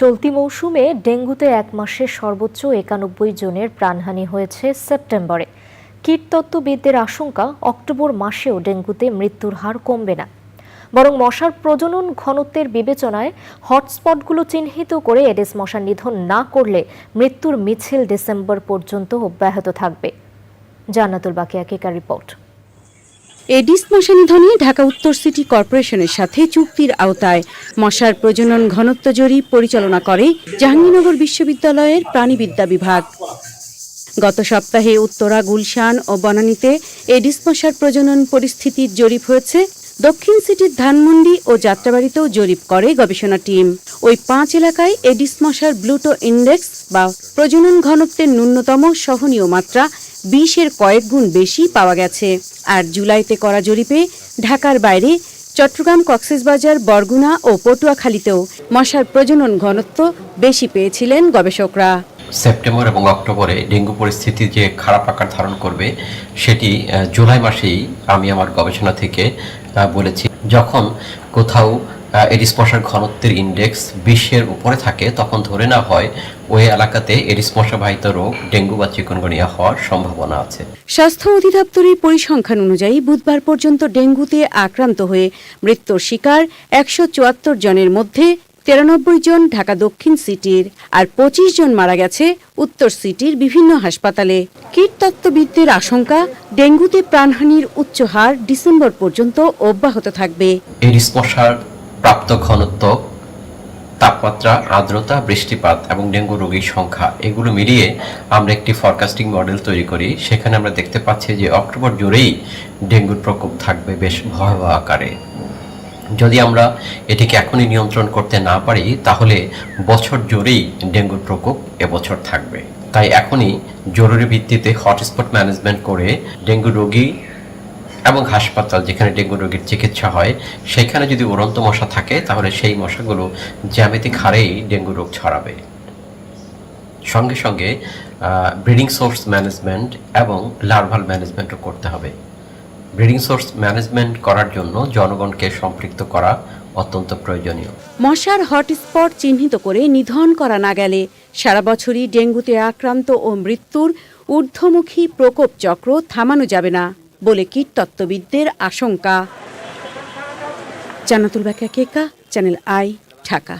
চলতি মৌসুমে ডেঙ্গুতে এক মাসে সর্বোচ্চ ৯১ জনের প্রাণহানি হয়েছে সেপ্টেম্বরে। কীটতত্ত্ববিদদের আশঙ্কা, অক্টোবর মাসেও ডেঙ্গুতে মৃত্যুর হার কমবে না, বরং মশার প্রজনন ঘনত্বের বিবেচনায় হটস্পটগুলো চিহ্নিত করে এডিস মশার নিধন না করলে মৃত্যুর মিছিল ডিসেম্বর পর্যন্ত অব্যাহত থাকবে। জান্নাতুল বাকিয়া কেকার রিপোর্ট। এডিস মশা নিধনে ঢাকা উত্তর সিটি কর্পোরেশনের সাথে চুক্তির আওতায় মশার প্রজনন ঘনত্ব জরিপ পরিচালনা করে জাহাঙ্গীরনগর বিশ্ববিদ্যালয়ের প্রাণীবিদ্যা বিভাগ। গত সপ্তাহে উত্তরা, গুলশান ও বনানীতে এডিস মশার প্রজনন পরিস্থিতির জরিপ হয়েছে। দক্ষিণ সিটির ধানমন্ডি ও যাত্রাবাড়িতেও জরিপ করে গবেষণা টিম। ওই 5 এলাকায় এডিস মশার ব্লুটো ইন্ডেক্স বা প্রজনন ঘনত্বের ন্যূনতম সহনীয় মাত্রা 20-এর কয়েক গুণ বেশি পাওয়া গেছে। আর জুলাইতে করা জরিপে ঢাকার বাইরে চট্টগ্রাম, কক্সবাজার, বরগুনা ও পটুয়াখালীতেও মশার প্রজনন ঘনত্ব বেশি পেয়েছিলেন গবেষকরা। সেপ্টেম্বর এবং অক্টোবরে ডেঙ্গু পরিস্থিতি যে খারাপ আকার ধারণ করবে সেটি জুলাই মাসেই আমি আমার গবেষণা থেকে বলেছি। যখন কোথাও এডিস মশার ঘনত্বের ইন্ডেক্স 20-এর উপরে থাকে তখন ধরে নেওয়া হয় ওই এলাকাতে এডিস মশাবাহিত রোগ ডেঙ্গু বা চিকুনগুনিয়া হওয়ার সম্ভাবনা আছে। স্বাস্থ্য অধিদপ্তরের পরিসংখ্যান অনুযায়ী বুধবার পর্যন্ত ডেঙ্গুতে আক্রান্ত হয়ে মৃত্যুর শিকার 174 জনের মধ্যে 93 জন ঢাকা দক্ষিণ সিটির, আর 25 জন মারা গেছে উত্তর সিটির বিভিন্ন হাসপাতালে। কীটতত্ত্ববিদদের আশঙ্কা, ডেঙ্গুতে প্রাণহানির উচ্চ হার ডিসেম্বর পর্যন্ত অব্যাহত থাকবে। এডিস মশার প্রাপ্ত ঘনত্ব, তাপমাত্রা, আর্দ্রতা, বৃষ্টিপাত এবং ডেঙ্গু রোগীর সংখ্যা এগুলো মিলিয়ে আমরা একটি ফরকাস্টিং মডেল তৈরি করি। সেখানে আমরা দেখতে পাচ্ছি যে অক্টোবর জুড়েই ডেঙ্গুর প্রকোপ থাকবে বেশ ভয়াবহ আকারে। যদি আমরা এটিকে এখনই নিয়ন্ত্রণ করতে না পারি তাহলে বছর জুড়েই ডেঙ্গুর প্রকোপ এবছর থাকবে। তাই এখনই জরুরি ভিত্তিতে হটস্পট ম্যানেজমেন্ট করে ডেঙ্গু রোগী এবং হাসপাতাল যেখানে ডেঙ্গু রোগীর চিকিৎসা হয় সেখানে যদি উড়ন্ত মশা থাকে তাহলে সেই মশাগুলো জ্যামিতিক হারেই ডেঙ্গু রোগ ছড়াবে। সঙ্গে সঙ্গে ব্রিডিং সোর্স ম্যানেজমেন্ট এবং লার্ভাল ম্যানেজমেন্টও করতে হবে। ব্রিডিং সোর্স ম্যানেজমেন্ট করার জন্য জনগণকে সম্পৃক্ত করা অত্যন্ত প্রয়োজনীয়। মশার হটস্পট চিহ্নিত করে নিধন করা না গেলে সারা বছরই ডেঙ্গুতে আক্রান্ত ও মৃত্যুর ঊর্ধ্বমুখী প্রকোপ চক্র থামানো যাবে না বলে কীটতত্ত্ববিদদের আশঙ্কা। জান্নাতুল বাকিয়া কেকা, চ্যানেল আই, ঢাকা।